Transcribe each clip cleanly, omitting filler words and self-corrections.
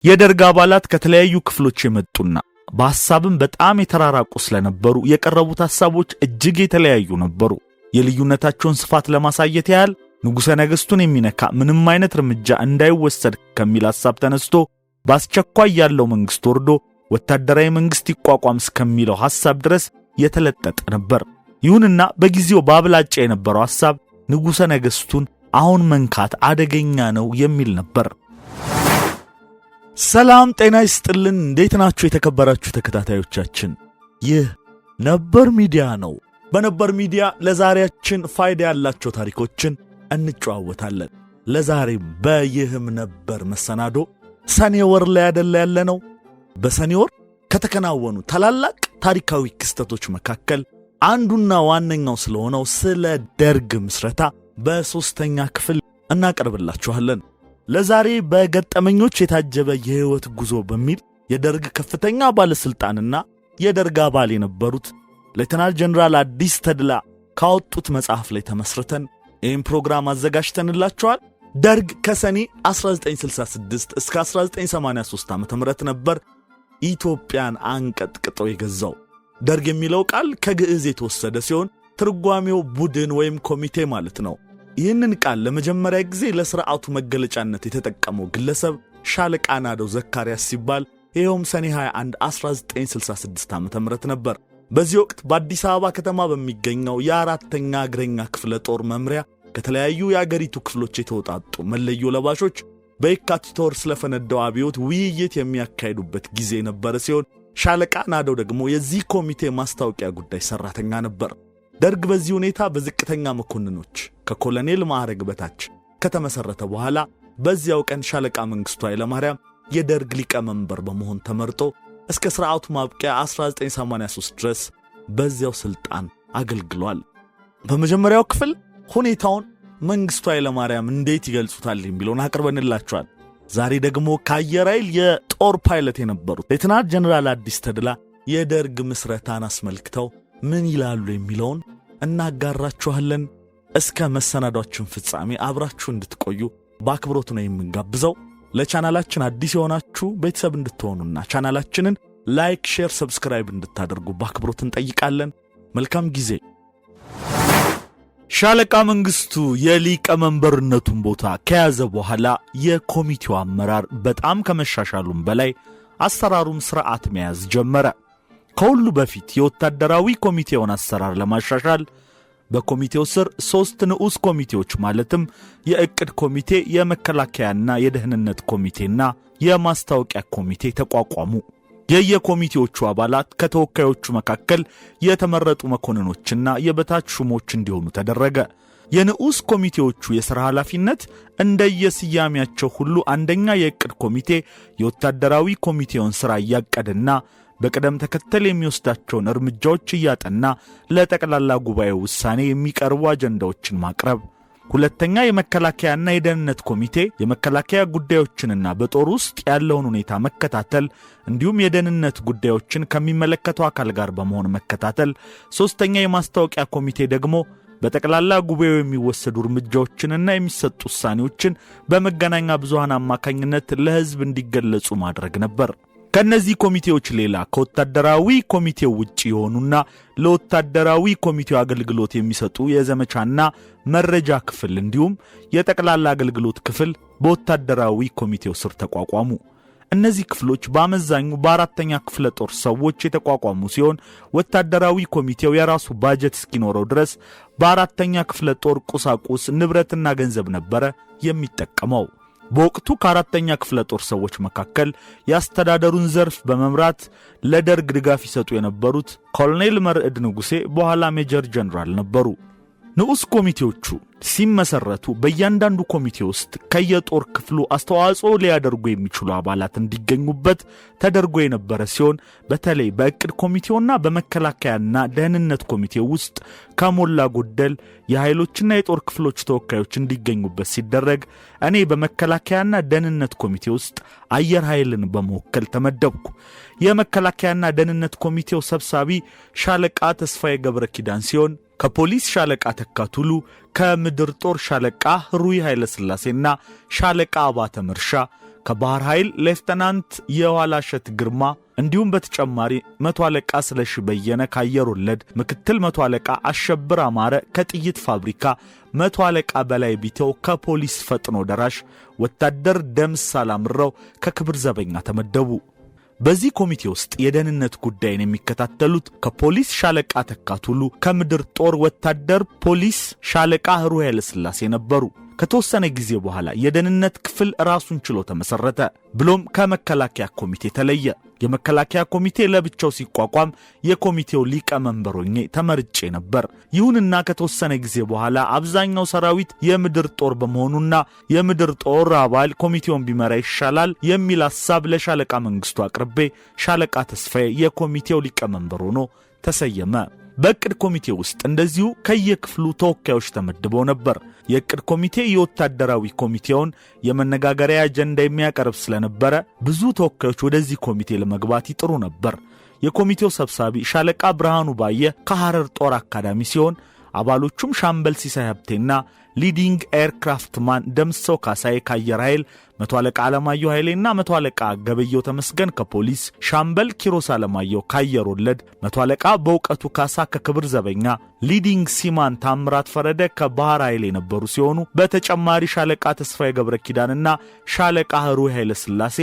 የደርግ አባላት ከተለያዩ ክፍሎች የመጡና በሐሳብም በጣም የተራራቁ ስለነበሩ የቀረቡት ሐሳቦች እጅግ የተለያዩ ነበሩ። የልዩነታቸውን ስፋት ለማሳየት ያህል ንጉሠ ነገሥቱን የሚነካ ምንም አይነት እርምጃ እንዳይወሰድ ከሚል ሐሳብ ተነስቶ በአስቸኳይ ያለው መንግስት ወርዶ ወታደራዊ መንግስት ይቋቋም እስከሚለው ሐሳብ ድረስ የተለጠጠ ነበር። ይሁንና በጊዜው ባብላጫ የነበረው ሐሳብ ንጉሠ ነገሥቱን አሁን መንካት አደገኛ ነው የሚል ነበር። ሰላም ጤና ይስጥልን። እንዴት ናችሁ የተከበራችሁ ተከታታዮቻችን? ይህ ነበር ሚዲያ ነው። በነበር ሚዲያ ለዛሬያችን ፋይዳ ያላቸው ታሪኮችን እንጨዋወታለን። ለዛሬም በይህም ነበር መሰናዶ ሰኔ ወር ላይ አይደለ ያለነው። በሰኔ ወር ከተከናወኑ ታላላቅ ታሪካዊ ክስተቶች መካከል አንዱና ዋነኛው ስለሆነው ስለ ደርግ ምስረታ በሶስተኛ ክፍል እናቀርብላችኋለን። ለዛሬ በገጠመኞች የታጀበ የህይወት ጉዞ በሚል የደርግ ከፍተኛ ባለስልጣንና የደርግ አባል የነበሩት ሌተናል ጀነራል አዲስ ተድላ ካወጡት መጽሐፍ ላይ ተመስርተን ይህን ፕሮግራም አዘጋጅተንላችኋል። ደርግ ከሰኔ 1966 እስከ 1983 ዓ.ም ነበር ኢትዮጵያን አንቀጥቅጦ የገዛው። ደርግ የሚለው ቃል ከግዕዝ የተወሰደ ሲሆን ትርጓሜው ቡድን ወይም ኮሚቴ ማለት ነው። ይህንን ቃል ለመጀመሪያ ጊዜ ለሥርዓቱ መገለጫነት የተጠቀመው ግለሰብ ሻለቃ ናደው ዘካርያስ ሲባል ይኸውም ሰኔ 21 1966 ዓ.ም ነበር። በዚህ ወቅት በአዲስ አበባ ከተማ በሚገኘው የአራተኛ እግረኛ ክፍለ ጦር መምሪያ ከተለያዩ የአገሪቱ ክፍሎች የተወጣጡ መለዮ ለባሾች በየካቲት ወር ስለፈነዳው አብዮት ውይይት የሚያካሂዱበት ጊዜ ነበር ሲሆን ሻለቃ ናደው ደግሞ የዚህ ኮሚቴ ማስታወቂያ ጉዳይ ሰራተኛ ነበር። ደርግ በዚህ ሁኔታ በዝቅተኛ መኮንኖች ከኮሎኔል ማዕረግ በታች ከተመሰረተ በኋላ በዚያው ቀን ሻለቃ መንግስቱ ኃይለማርያም የደርግ ሊቀመንበር በመሆን ተመርጦ እስከ ሥርዓቱ ማብቂያ 1983 ድረስ በዚያው ስልጣን አገልግሏል። በመጀመሪያው ክፍል ሁኔታውን መንግስቱ ኃይለማርያም እንዴት ይገልጹታል የሚለውን አቅርበንላችኋል። ዛሬ ደግሞ ከአየር ኃይል የጦር ፓይለት የነበሩት ሌተናል ጀነራል አዲስ ተድላ የደርግ ምስረታን አስመልክተው ምን ይላሉ የሚለውን እናጋራችኋለን። እስከ መሰናዷችን ፍጻሜ አብራችሁ እንድትቆዩ በአክብሮት ነው የምንጋብዘው። ለቻናላችን አዲስ የሆናችሁ ቤተሰብ እንድትሆኑና ቻናላችንን ላይክ፣ ሼር፣ ሰብስክራይብ እንድታደርጉ በአክብሮት እንጠይቃለን። መልካም ጊዜ። ሻለቃ መንግስቱ የሊቀመንበርነቱን ቦታ ከያዘ በኋላ የኮሚቴው አመራር በጣም ከመሻሻሉም በላይ አሰራሩም ስርዓት መያዝ ጀመረ። ከሁሉ በፊት የወታደራዊ ኮሚቴውን አሰራር ለማሻሻል በኮሚቴው ስር 3 ንዑስ ኮሚቴዎች ማለትም የእቅድ ኮሚቴ፣ የመከላከያና የደህንነት ኮሚቴና የማስታወቂያ ኮሚቴ ተቋቋሙ። የየኮሚቴዎቹ አባላት ከተወካዮቹ መካከል የተመረጡ መኮንኖችና የበታች ሹሞች እንዲሆኑ ተደረገ። የንዑስ ኮሚቴዎቹ የሥራ ኃላፊነት እንደየስያሜያቸው ሁሉ አንደኛ የእቅድ ኮሚቴ የወታደራዊ ኮሚቴውን ሥራ እያቀደና በቅደም ተከተል የሚወስዳቸውን እርምጃዎች እያጠና ለጠቅላላ ጉባኤ ውሳኔ የሚቀርቡ አጀንዳዎችን ማቅረብ፣ ሁለተኛ የመከላከያና የደህንነት ኮሚቴ የመከላከያ ጉዳዮችንና በጦር ውስጥ ያለውን ሁኔታ መከታተል እንዲሁም የደህንነት ጉዳዮችን ከሚመለከተው አካል ጋር በመሆን መከታተል፣ ሶስተኛ የማስታወቂያ ኮሚቴ ደግሞ በጠቅላላ ጉባኤው የሚወሰዱ እርምጃዎችንና የሚሰጡ ውሳኔዎችን በመገናኛ ብዙሃን አማካኝነት ለሕዝብ እንዲገለጹ ማድረግ ነበር። ከነዚህ ኮሚቴዎች ሌላ ከወታደራዊ ኮሚቴው ውጪ የሆኑና ለወታደራዊ ኮሚቴው አገልግሎት የሚሰጡ የዘመቻና መረጃ ክፍል እንዲሁም የጠቅላላ አገልግሎት ክፍል በወታደራዊ ኮሚቴው ስር ተቋቋሙ። እነዚህ ክፍሎች በአመዛኙ በአራተኛ ክፍለ ጦር ሰዎች የተቋቋሙ ሲሆን ወታደራዊ ኮሚቴው የራሱ ባጀት እስኪኖረው ድረስ በአራተኛ ክፍለ ጦር ቁሳቁስ፣ ንብረትና ገንዘብ ነበረ የሚጠቀመው። በወቅቱ ከአራተኛ ክፍለ ጦር ሰዎች መካከል ያስተዳደሩን ዘርፍ በመምራት ለደርግ ድጋፍ ይሰጡ የነበሩት ኮሎኔል መርዕድ ንጉሴ በኋላ ሜጀር ጀነራል ነበሩ። ንዑስ ኮሚቴዎቹ ሲመሰረቱ በእያንዳንዱ ኮሚቴ ውስጥ ከየጦር ክፍሉ አስተዋጽኦ ሊያደርጉ የሚችሉ አባላት እንዲገኙበት ተደርጎ የነበረ ሲሆን በተለይ በእቅድ ኮሚቴውና በመከላከያና ደህንነት ኮሚቴው ውስጥ ከሞላ ጎደል የኃይሎችና የጦር ክፍሎች ተወካዮች እንዲገኙበት ሲደረግ እኔ በመከላከያና ደህንነት ኮሚቴ ውስጥ አየር ኃይልን በመወከል ተመደብኩ። የመከላከያና ደህንነት ኮሚቴው ሰብሳቢ ሻለቃ ተስፋዬ ገብረ ኪዳን ሲሆን ከፖሊስ ሻለቃ ተካቱሉ፣ ከምድር ጦር ሻለቃ ሩይ ኃይለ ሥላሴና ሻለቃ አባተ መርሻ፣ ከባህር ኃይል ሌፍተናንት የዋላሸት ግርማ እንዲሁም በተጨማሪ መቶ አለቃ ስለሺ በየነ ከአየር ወለድ፣ ምክትል መቶ አለቃ አሸብር አማረ ከጥይት ፋብሪካ፣ መቶ አለቃ በላይ ቢተው ከፖሊስ ፈጥኖ ደራሽ፣ ወታደር ደምስ አላምረው ከክብር ዘበኛ ተመደቡ። በዚህ ኮሚቴ ውስጥ የደህንነት ጉዳይን የሚከታተሉት ከፖሊስ ሻለቃ ተካቱሉ፣ ከምድር ጦር ወታደር ፖሊስ ሻለቃ ህሩይ ኃይለሥላሴ ነበሩ። ከተወሰነ ጊዜ በኋላ የደህንነት ክፍል ራሱን ችሎ ተመሰረተ፣ ብሎም ከመከላከያ ኮሚቴ ተለየ። የመከላከያ ኮሚቴ ለብቻው ሲቋቋም የኮሚቴው ሊቀመንበር ሆኜ ተመርጬ ነበር። ይሁንና ከተወሰነ ጊዜ በኋላ አብዛኛው ሰራዊት የምድር ጦር በመሆኑና የምድር ጦር አባል ኮሚቴውን ቢመራ ይሻላል የሚል ሐሳብ ለሻለቃ መንግስቱ አቅርቤ ሻለቃ ተስፋዬ የኮሚቴው ሊቀመንበር ሆኖ ተሰየመ። በእቅድ ኮሚቴ ውስጥ እንደዚሁ ከየክፍሉ ተወካዮች ተመድበው ነበር። የእቅድ ኮሚቴ የወታደራዊ ኮሚቴውን የመነጋገሪያ አጀንዳ የሚያቀርብ ስለነበረ ብዙ ተወካዮች ወደዚህ ኮሚቴ ለመግባት ይጥሩ ነበር። የኮሚቴው ሰብሳቢ ሻለቃ ብርሃኑ ባየ ከሐረር ጦር አካዳሚ ሲሆን አባሎቹም ሻምበል ሲሳይ ሀብቴና ሊዲንግ ኤርክራፍትማን ደምሰው ካሳዬ ከአየር ኃይል፣ መቶ አለቃ አለማየሁ ኃይሌና መቶ አለቃ ገበየው ተመስገን ከፖሊስ፣ ሻምበል ኪሮስ አለማየሁ ከአየር ወለድ፣ መቶ አለቃ በእውቀቱ ካሳ ከክብር ዘበኛ፣ ሊዲንግ ሲማን ታምራት ፈረደ ከባህር ኃይል የነበሩ ሲሆኑ በተጨማሪ ሻለቃ ተስፋዬ ገብረ ኪዳንና ሻለቃ ህሩይ ኃይለሥላሴ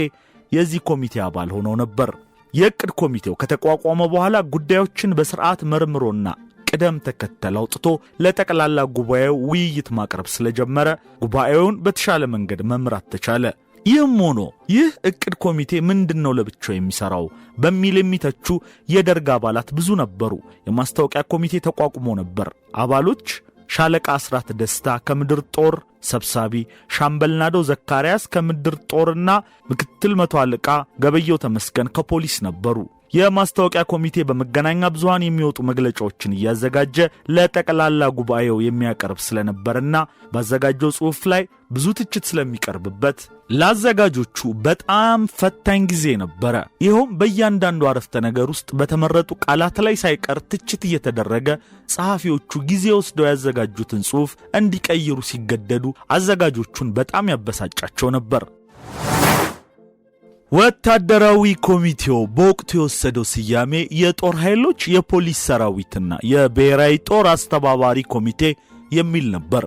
የዚህ ኮሚቴ አባል ሆነው ነበር። የእቅድ ኮሚቴው ከተቋቋመ በኋላ ጉዳዮችን በስርዓት መርምሮና ቅደም ተከተል አውጥቶ ለጠቅላላ ጉባኤው ውይይት ማቅረብ ስለጀመረ ጉባኤውን በተሻለ መንገድ መምራት ተቻለ። ይህም ሆኖ ይህ እቅድ ኮሚቴ ምንድነው ለብቻው የሚሰራው በሚል የሚተቹ የደርግ አባላት ብዙ ነበሩ። የማስታወቂያ ኮሚቴ ተቋቁሞ ነበር። አባሎች ሻለቃ አስራት ደስታ ከምድር ጦር ሰብሳቢ፣ ሻምበል ናዶ ዘካርያስ ከምድር ጦርና ምክትል መቶ አለቃ ገበየው ተመስገን ከፖሊስ ነበሩ። የማስታወቂያ ኮሚቴ በመገናኛ ብዙሃን የሚወጡ መግለጫዎችን እያዘጋጀ ለጠቅላላ ጉባኤው የሚያቀርብ ስለነበርና ባዘጋጀው ጽሑፍ ላይ ብዙ ትችት ስለሚቀርብበት ለአዘጋጆቹ በጣም ፈታኝ ጊዜ ነበረ። ይኸውም በእያንዳንዱ አረፍተ ነገር ውስጥ በተመረጡ ቃላት ላይ ሳይቀር ትችት እየተደረገ ጸሐፊዎቹ ጊዜ ወስደው ያዘጋጁትን ጽሑፍ እንዲቀይሩ ሲገደዱ አዘጋጆቹን በጣም ያበሳጫቸው ነበር። ወታደራዊ ኮሚቴው በወቅቱ የወሰደው ስያሜ የጦር ኃይሎች የፖሊስ ሰራዊትና የብሔራዊ ጦር አስተባባሪ ኮሚቴ የሚል ነበር።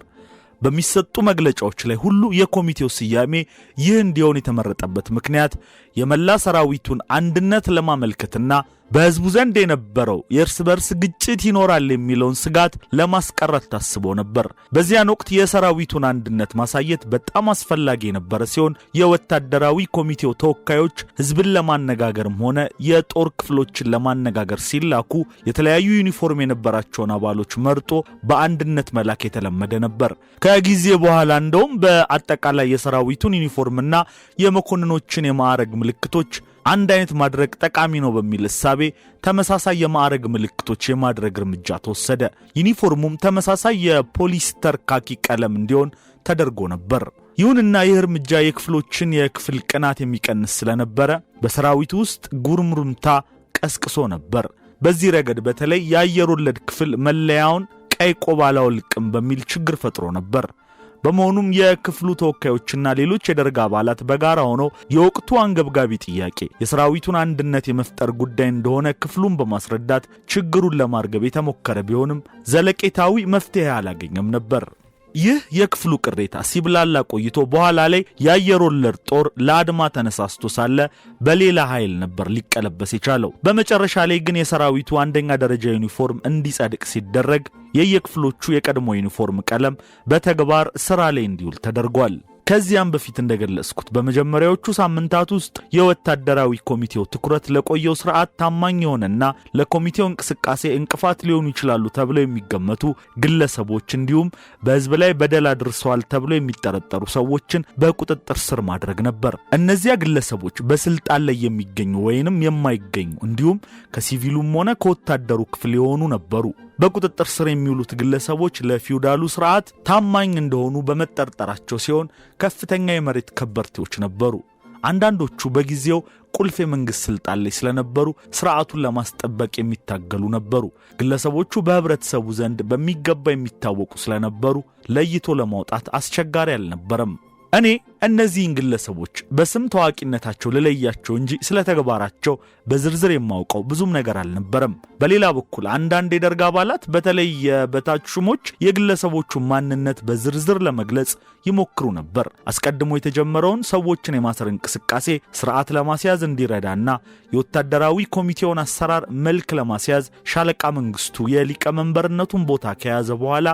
በሚሰጡ መግለጫዎች ላይ ሁሉ የኮሚቴው ስያሜ ይህ እንዲሆን የተመረጠበት ምክንያት የመላ ሰራዊቱን አንድነት ለማመልከትና በሕዝቡ ዘንድ የነበረው የእርስ በርስ ግጭት ይኖራል የሚለውን ስጋት ለማስቀረት ታስቦ ነበር። በዚያን ወቅት የሰራዊቱን አንድነት ማሳየት በጣም አስፈላጊ የነበረ ሲሆን የወታደራዊ ኮሚቴው ተወካዮች ሕዝብን ለማነጋገርም ሆነ የጦር ክፍሎችን ለማነጋገር ሲላኩ የተለያዩ ዩኒፎርም የነበራቸውን አባሎች መርጦ በአንድነት መላክ የተለመደ ነበር። ከጊዜ በኋላ እንደውም በአጠቃላይ የሰራዊቱን ዩኒፎርምና የመኮንኖችን የማዕረግ ምልክቶች አንድ አይነት ማድረግ ጠቃሚ ነው በሚል እሳቤ ተመሳሳይ የማዕረግ ምልክቶች የማድረግ እርምጃ ተወሰደ። ዩኒፎርሙም ተመሳሳይ የፖሊስተር ካኪ ቀለም እንዲሆን ተደርጎ ነበር። ይሁንና ይህ እርምጃ የክፍሎችን የክፍል ቅናት የሚቀንስ ስለነበረ በሰራዊቱ ውስጥ ጉርምሩምታ ቀስቅሶ ነበር። በዚህ ረገድ በተለይ የአየር ወለድ ክፍል መለያውን ቀይ ቆብ አላወልቅም በሚል ችግር ፈጥሮ ነበር። በመሆኑም የክፍሉ ተወካዮችና ሌሎች የደርግ አባላት በጋራ ሆነው የወቅቱ አንገብጋቢ ጥያቄ የሰራዊቱን አንድነት የመፍጠር ጉዳይ እንደሆነ ክፍሉን በማስረዳት ችግሩን ለማርገብ የተሞከረ ቢሆንም ዘለቄታዊ መፍትሄ አላገኘም ነበር። ይህ የክፍሉ ቅሬታ ሲብላላ ቆይቶ በኋላ ላይ የአየር ወለድ ጦር ለአድማ ተነሳስቶ ሳለ በሌላ ኃይል ነበር ሊቀለበስ የቻለው። በመጨረሻ ላይ ግን የሰራዊቱ አንደኛ ደረጃ ዩኒፎርም እንዲጸድቅ ሲደረግ የየክፍሎቹ የቀድሞ ዩኒፎርም ቀለም በተግባር ሥራ ላይ እንዲውል ተደርጓል። ከዚያም በፊት እንደገለጽኩት በመጀመሪያዎቹ ሳምንታት ውስጥ የወታደራዊ ኮሚቴው ትኩረት ለቆየው ስርዓት ታማኝ የሆነና ለኮሚቴው እንቅስቃሴ እንቅፋት ሊሆኑ ይችላሉ ተብለው የሚገመቱ ግለሰቦች እንዲሁም በሕዝብ ላይ በደል አድርሰዋል ተብለው የሚጠረጠሩ ሰዎችን በቁጥጥር ስር ማድረግ ነበር። እነዚያ ግለሰቦች በስልጣን ላይ የሚገኙ ወይንም የማይገኙ እንዲሁም ከሲቪሉም ሆነ ከወታደሩ ክፍል የሆኑ ነበሩ። በቁጥጥር ስር የሚውሉት ግለሰቦች ለፊውዳሉ ስርዓት ታማኝ እንደሆኑ በመጠርጠራቸው ሲሆን ከፍተኛ የመሬት ከበርቴዎች ነበሩ። አንዳንዶቹ በጊዜው ቁልፍ የመንግስት ስልጣን ላይ ስለነበሩ ስርዓቱን ለማስጠበቅ የሚታገሉ ነበሩ። ግለሰቦቹ በህብረተሰቡ ዘንድ በሚገባ የሚታወቁ ስለነበሩ ለይቶ ለማውጣት አስቸጋሪ አልነበረም። እኔ እነዚህን ግለሰቦች በስም ታዋቂነታቸው ለለያቸው እንጂ ስለተግባራቸው በዝርዝር የማውቀው ብዙም ነገር አልነበረም። በሌላ በኩል አንዳንድ የደርግ አባላት በተለይ የበታች ሹሞች የግለሰቦቹን ማንነት በዝርዝር ለመግለጽ ይሞክሩ ነበር። አስቀድሞ የተጀመረውን ሰዎችን የማሰር እንቅስቃሴ ስርዓት ለማስያዝ እንዲረዳና የወታደራዊ ኮሚቴውን አሰራር መልክ ለማስያዝ ሻለቃ መንግስቱ የሊቀመንበርነቱን ቦታ ከያዘ በኋላ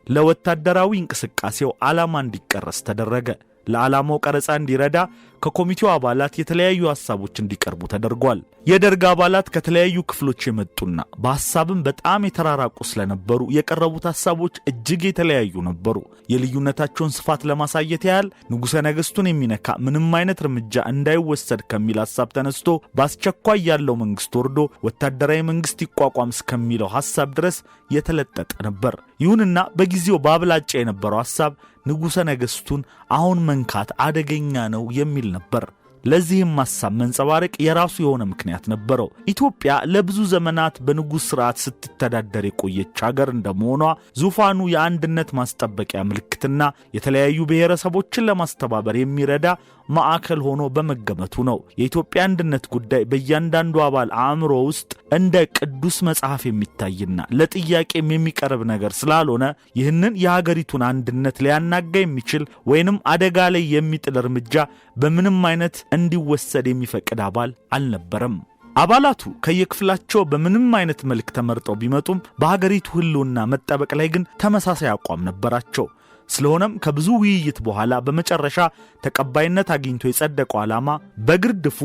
ለወታደራዊ እንቅስቃሴው ዓላማ እንዲቀረስ ተደረገ። ለዓላማው ቀረጻ እንዲረዳ ከኮሚቴው አባላት የተለያዩ ሐሳቦች እንዲቀርቡ ተደርጓል። የደርግ አባላት ከተለያዩ ክፍሎች የመጡና በሐሳብም በጣም የተራራቁ ስለነበሩ የቀረቡት ሐሳቦች እጅግ የተለያዩ ነበሩ። የልዩነታቸውን ስፋት ለማሳየት ያህል ንጉሠ ነገሥቱን የሚነካ ምንም አይነት እርምጃ እንዳይወሰድ ከሚል ሐሳብ ተነስቶ በአስቸኳይ ያለው መንግስት ወርዶ ወታደራዊ መንግስት ይቋቋም እስከሚለው ሐሳብ ድረስ የተለጠጠ ነበር። ይሁንና በጊዜው ባብላጫ የነበረው ሐሳብ ንጉሠ ነገሥቱን አሁን መንካት አደገኛ ነው የሚል ነበር። ለዚህም ሐሳብ መንጸባረቅ የራሱ የሆነ ምክንያት ነበረው። ኢትዮጵያ ለብዙ ዘመናት በንጉሥ ሥርዓት ስትተዳደር የቆየች ሀገር እንደመሆኗ ዙፋኑ የአንድነት ማስጠበቂያ ምልክትና የተለያዩ ብሔረሰቦችን ለማስተባበር የሚረዳ ማዕከል ሆኖ በመገመቱ ነው። የኢትዮጵያ አንድነት ጉዳይ በእያንዳንዱ አባል አእምሮ ውስጥ እንደ ቅዱስ መጽሐፍ የሚታይና ለጥያቄም የሚቀርብ ነገር ስላልሆነ ይህንን የሀገሪቱን አንድነት ሊያናጋ የሚችል ወይንም አደጋ ላይ የሚጥል እርምጃ በምንም አይነት እንዲወሰድ የሚፈቅድ አባል አልነበረም። አባላቱ ከየክፍላቸው በምንም አይነት መልክ ተመርጠው ቢመጡም በሀገሪቱ ህልውና መጠበቅ ላይ ግን ተመሳሳይ አቋም ነበራቸው። ስለሆነም ከብዙ ውይይት በኋላ በመጨረሻ ተቀባይነት አግኝቶ የጸደቀው ዓላማ በግርድፉ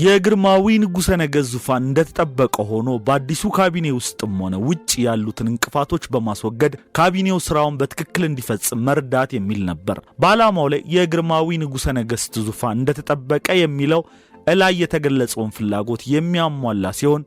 የግርማዊ ንጉሠ ነገሥት ዙፋን እንደተጠበቀ ሆኖ በአዲሱ ካቢኔ ውስጥም ሆነ ውጭ ያሉትን እንቅፋቶች በማስወገድ ካቢኔው ስራውን በትክክል እንዲፈጽም መርዳት የሚል ነበር። በዓላማው ላይ የግርማዊ ንጉሠ ነገሥት ዙፋን እንደተጠበቀ የሚለው እላይ የተገለጸውን ፍላጎት የሚያሟላ ሲሆን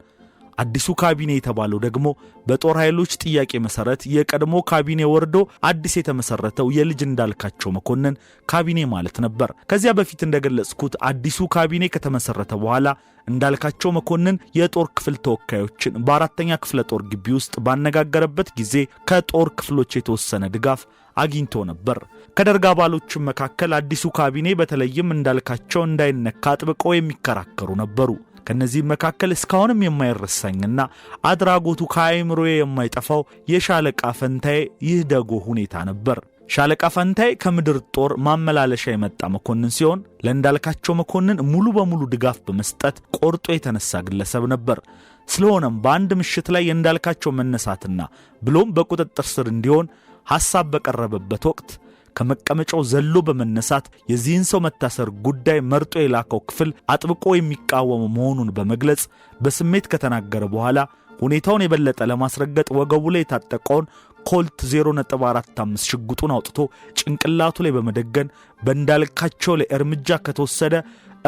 አዲሱ ካቢኔ የተባለው ደግሞ በጦር ኃይሎች ጥያቄ መሰረት የቀድሞ ካቢኔ ወርዶ አዲስ የተመሰረተው የልጅ እንዳልካቸው መኮንን ካቢኔ ማለት ነበር። ከዚያ በፊት እንደገለጽኩት አዲሱ ካቢኔ ከተመሰረተ በኋላ እንዳልካቸው መኮንን የጦር ክፍል ተወካዮችን በአራተኛ ክፍለ ጦር ግቢ ውስጥ ባነጋገረበት ጊዜ ከጦር ክፍሎች የተወሰነ ድጋፍ አግኝቶ ነበር። ከደርግ አባሎችም መካከል አዲሱ ካቢኔ በተለይም እንዳልካቸው እንዳይነካ አጥብቀው የሚከራከሩ ነበሩ። ከነዚህም መካከል እስካሁንም የማይረሳኝና አድራጎቱ ከአእምሮዬ የማይጠፋው የሻለቃ ፈንታዬ ይህደጎ ሁኔታ ነበር። ሻለቃ ፈንታዬ ከምድር ጦር ማመላለሻ የመጣ መኮንን ሲሆን ለእንዳልካቸው መኮንን ሙሉ በሙሉ ድጋፍ በመስጠት ቆርጦ የተነሳ ግለሰብ ነበር። ስለሆነም በአንድ ምሽት ላይ የእንዳልካቸው መነሳትና ብሎም በቁጥጥር ስር እንዲሆን ሐሳብ በቀረበበት ወቅት ከመቀመጫው ዘሎ በመነሳት የዚህን ሰው መታሰር ጉዳይ መርጦ የላከው ክፍል አጥብቆ የሚቃወም መሆኑን በመግለጽ በስሜት ከተናገረ በኋላ ሁኔታውን የበለጠ ለማስረገጥ ወገቡ ላይ የታጠቀውን ኮልት 0.45 ሽጉጡን አውጥቶ ጭንቅላቱ ላይ በመደገን በእንዳልካቸው ላይ እርምጃ ከተወሰደ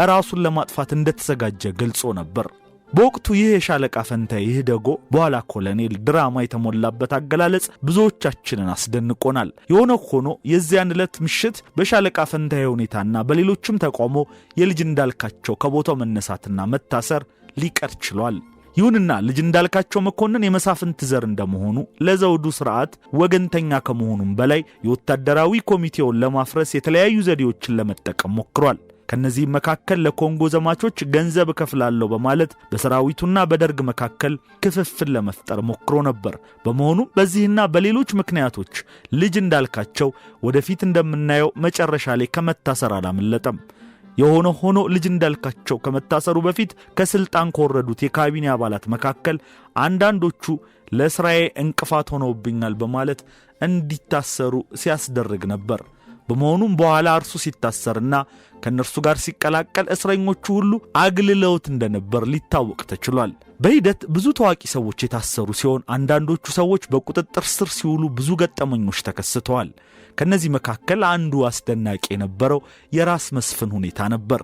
ራሱን ለማጥፋት እንደተዘጋጀ ገልጾ ነበር። በወቅቱ ይህ የሻለቃ ፈንታዬ ይህደጎ በኋላ ኮሎኔል ድራማ የተሞላበት አገላለጽ ብዙዎቻችንን አስደንቆናል። የሆነ ሆኖ የዚያን ዕለት ምሽት በሻለቃ ፈንታዬ ሁኔታና በሌሎችም ተቃውሞ የልጅ እንዳልካቸው ከቦታው መነሳትና መታሰር ሊቀር ችሏል። ይሁንና ልጅ እንዳልካቸው መኮንን የመሳፍንት ዘር እንደመሆኑ ለዘውዱ ስርዓት ወገንተኛ ከመሆኑም በላይ የወታደራዊ ኮሚቴውን ለማፍረስ የተለያዩ ዘዴዎችን ለመጠቀም ሞክሯል። ከነዚህ መካከል ለኮንጎ ዘማቾች ገንዘብ ከፍላለሁ በማለት በሰራዊቱና በደርግ መካከል ክፍፍል ለመፍጠር ሞክሮ ነበር። በመሆኑም በዚህና በሌሎች ምክንያቶች ልጅ እንዳልካቸው ወደፊት እንደምናየው መጨረሻ ላይ ከመታሰር አላመለጠም። የሆነ ሆኖ ልጅ እንዳልካቸው ከመታሰሩ በፊት ከስልጣን ከወረዱት የካቢኔ አባላት መካከል አንዳንዶቹ ለስራዬ እንቅፋት ሆነውብኛል በማለት እንዲታሰሩ ሲያስደርግ ነበር። በመሆኑም በኋላ እርሱ ሲታሰርና ከነርሱ ጋር ሲቀላቀል እስረኞቹ ሁሉ አግልለውት እንደነበር ሊታወቅ ተችሏል። በሂደት ብዙ ታዋቂ ሰዎች የታሰሩ ሲሆን አንዳንዶቹ ሰዎች በቁጥጥር ስር ሲውሉ ብዙ ገጠመኞች ተከስተዋል። ከነዚህ መካከል አንዱ አስደናቂ የነበረው የራስ መስፍን ሁኔታ ነበር።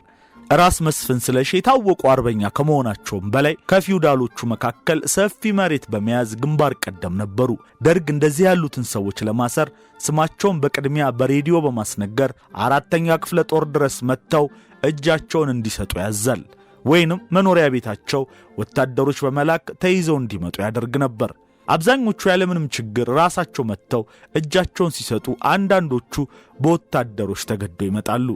ራስ መስፍን ስለሺ የታወቁ አርበኛ ከመሆናቸውም በላይ ከፊውዳሎቹ መካከል ሰፊ መሬት በመያዝ ግንባር ቀደም ነበሩ። ደርግ እንደዚህ ያሉትን ሰዎች ለማሰር ስማቸውን በቅድሚያ በሬዲዮ በማስነገር አራተኛ ክፍለ ጦር ድረስ መጥተው እጃቸውን እንዲሰጡ ያዛል። ወይንም መኖሪያ ቤታቸው ወታደሮች በመላክ ተይዘው እንዲመጡ ያደርግ ነበር። አብዛኞቹ ያለምንም ችግር ራሳቸው መጥተው እጃቸውን ሲሰጡ፣ አንዳንዶቹ በወታደሮች ተገደው ይመጣሉ።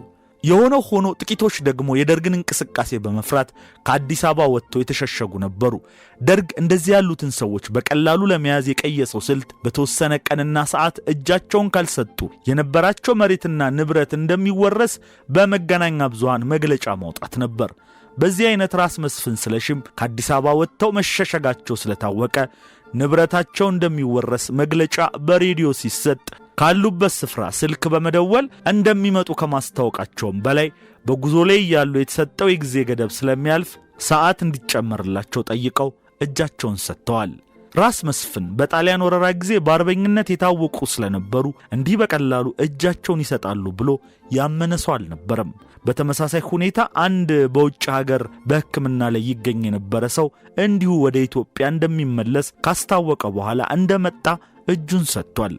የሆነው ሆኖ ጥቂቶች ደግሞ የደርግን እንቅስቃሴ በመፍራት ከአዲስ አበባ ወጥተው የተሸሸጉ ነበሩ። ደርግ እንደዚህ ያሉትን ሰዎች በቀላሉ ለመያዝ የቀየሰው ስልት በተወሰነ ቀንና ሰዓት እጃቸውን ካልሰጡ የነበራቸው መሬትና ንብረት እንደሚወረስ በመገናኛ ብዙሃን መግለጫ ማውጣት ነበር። በዚህ አይነት ራስ መስፍን ስለሽም ከአዲስ አበባ ወጥተው መሸሸጋቸው ስለታወቀ ንብረታቸው እንደሚወረስ መግለጫ በሬዲዮ ሲሰጥ ካሉበት ስፍራ ስልክ በመደወል እንደሚመጡ ከማስታወቃቸውም በላይ በጉዞ ላይ ያሉ የተሰጠው የጊዜ ገደብ ስለሚያልፍ ሰዓት እንዲጨመርላቸው ጠይቀው እጃቸውን ሰጥተዋል። ራስ መስፍን በጣሊያን ወረራ ጊዜ በአርበኝነት የታወቁ ስለነበሩ እንዲህ በቀላሉ እጃቸውን ይሰጣሉ ብሎ ያመነ ሰው አልነበረም። በተመሳሳይ ሁኔታ አንድ በውጭ ሀገር በሕክምና ላይ ይገኝ የነበረ ሰው እንዲሁ ወደ ኢትዮጵያ እንደሚመለስ ካስታወቀ በኋላ እንደመጣ እጁን ሰጥቷል።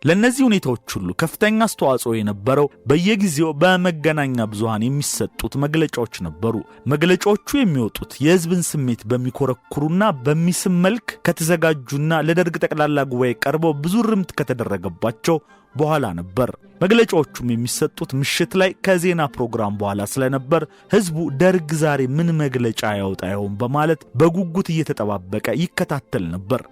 ለነዚህ ሁኔታዎች ሁሉ ከፍተኛ አስተዋጽኦ የነበረው በየጊዜው በመገናኛ ብዙሃን የሚሰጡት መግለጫዎች ነበሩ። መግለጫዎቹ የሚወጡት የሕዝብን ስሜት በሚኮረኩሩና በሚስም መልክ ከተዘጋጁና ለደርግ ጠቅላላ ጉባኤ ቀርበው ብዙ ርምት ከተደረገባቸው በኋላ ነበር። መግለጫዎቹም የሚሰጡት ምሽት ላይ ከዜና ፕሮግራም በኋላ ስለነበር ሕዝቡ ደርግ ዛሬ ምን መግለጫ ያወጣ ይሆን በማለት በጉጉት እየተጠባበቀ ይከታተል ነበር።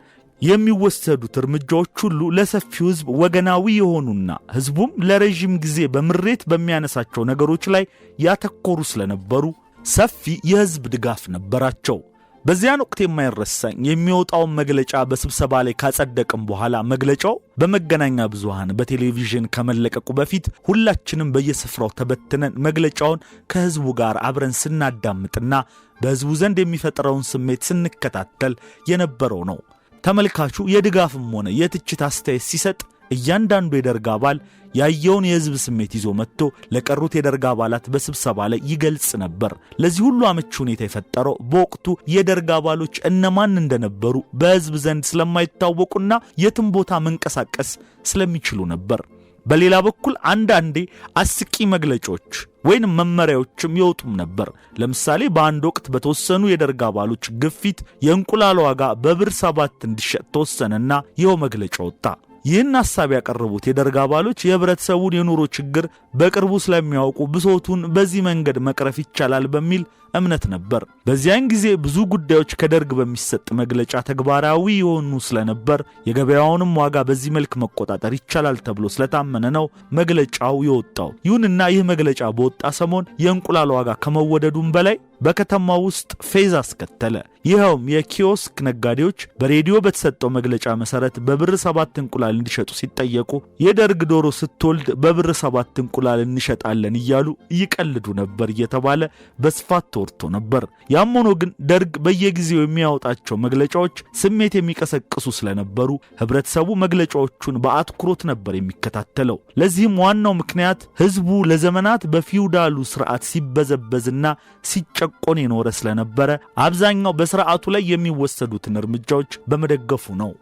የሚወሰዱት እርምጃዎች ሁሉ ለሰፊው ሕዝብ ወገናዊ የሆኑና ሕዝቡም ለረጅም ጊዜ በምሬት በሚያነሳቸው ነገሮች ላይ ያተኮሩ ስለነበሩ ሰፊ የሕዝብ ድጋፍ ነበራቸው። በዚያን ወቅት የማይረሳኝ የሚወጣውን መግለጫ በስብሰባ ላይ ካጸደቅም በኋላ መግለጫው በመገናኛ ብዙሃን በቴሌቪዥን ከመለቀቁ በፊት ሁላችንም በየስፍራው ተበትነን መግለጫውን ከሕዝቡ ጋር አብረን ስናዳምጥና በሕዝቡ ዘንድ የሚፈጥረውን ስሜት ስንከታተል የነበረው ነው። ተመልካቹ የድጋፍም ሆነ የትችት አስተያየት ሲሰጥ እያንዳንዱ የደርግ አባል ያየውን የሕዝብ ስሜት ይዞ መጥቶ ለቀሩት የደርግ አባላት በስብሰባ ላይ ይገልጽ ነበር። ለዚህ ሁሉ አመቺ ሁኔታ የፈጠረው በወቅቱ የደርግ አባሎች እነማን እንደነበሩ በሕዝብ ዘንድ ስለማይታወቁና የትም ቦታ መንቀሳቀስ ስለሚችሉ ነበር። በሌላ በኩል አንዳንዴ አስቂ መግለጫዎች ወይም መመሪያዎችም ይወጡም ነበር። ለምሳሌ በአንድ ወቅት በተወሰኑ የደርግ አባሎች ግፊት የእንቁላል ዋጋ በብር 7 እንዲሸጥ ተወሰነና ይኸው መግለጫ ወጣ። ይህን ሐሳብ ያቀረቡት የደርግ አባሎች የህብረተሰቡን የኑሮ ችግር በቅርቡ ስለሚያውቁ ብሶቱን በዚህ መንገድ መቅረፍ ይቻላል በሚል እምነት ነበር። በዚያን ጊዜ ብዙ ጉዳዮች ከደርግ በሚሰጥ መግለጫ ተግባራዊ የሆኑ ስለነበር የገበያውንም ዋጋ በዚህ መልክ መቆጣጠር ይቻላል ተብሎ ስለታመነ ነው መግለጫው የወጣው። ይሁንና ይህ መግለጫ በወጣ ሰሞን የእንቁላል ዋጋ ከመወደዱም በላይ በከተማው ውስጥ ፌዝ አስከተለ። ይኸውም የኪዮስክ ነጋዴዎች በሬዲዮ በተሰጠው መግለጫ መሰረት በብር 7 እንቁላል እንዲሸጡ ሲጠየቁ የደርግ ዶሮ ስትወልድ በብር 7 እንቁላል እንሸጣለን እያሉ ይቀልዱ ነበር እየተባለ በስፋት ተወርቶ ነበር። ያም ሆኖ ግን ደርግ በየጊዜው የሚያወጣቸው መግለጫዎች ስሜት የሚቀሰቅሱ ስለነበሩ ህብረተሰቡ መግለጫዎቹን በአትኩሮት ነበር የሚከታተለው። ለዚህም ዋናው ምክንያት ህዝቡ ለዘመናት በፊውዳሉ ስርዓት ሲበዘበዝና ሲጨቆን የኖረ ስለነበረ አብዛኛው በስርዓቱ ላይ የሚወሰዱትን እርምጃዎች በመደገፉ ነው።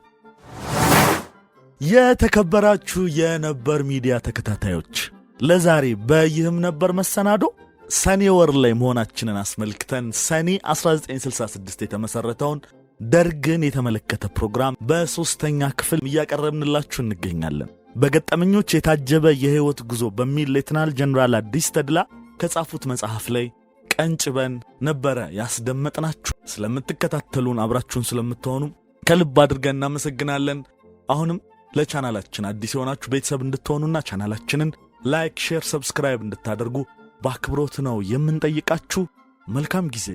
የተከበራችሁ የነበር ሚዲያ ተከታታዮች ለዛሬ በይህም ነበር መሰናዶ ሰኔ ወር ላይ መሆናችንን አስመልክተን ሰኔ 1966 የተመሰረተውን ደርግን የተመለከተ ፕሮግራም በሶስተኛ ክፍል እያቀረብንላችሁ እንገኛለን። በገጠመኞች የታጀበ የህይወት ጉዞ በሚል ሌተናል ጀነራል አዲስ ተድላ ከጻፉት መጽሐፍ ላይ ቀንጭበን ነበረ ያስደመጥናችሁ። ስለምትከታተሉን አብራችሁን ስለምትሆኑ ከልብ አድርገን እናመሰግናለን። አሁንም ለቻናላችን አዲስ የሆናችሁ ቤተሰብ እንድትሆኑና ቻናላችንን ላይክ፣ ሼር፣ ሰብስክራይብ እንድታደርጉ በአክብሮት ነው የምንጠይቃችሁ። መልካም ጊዜ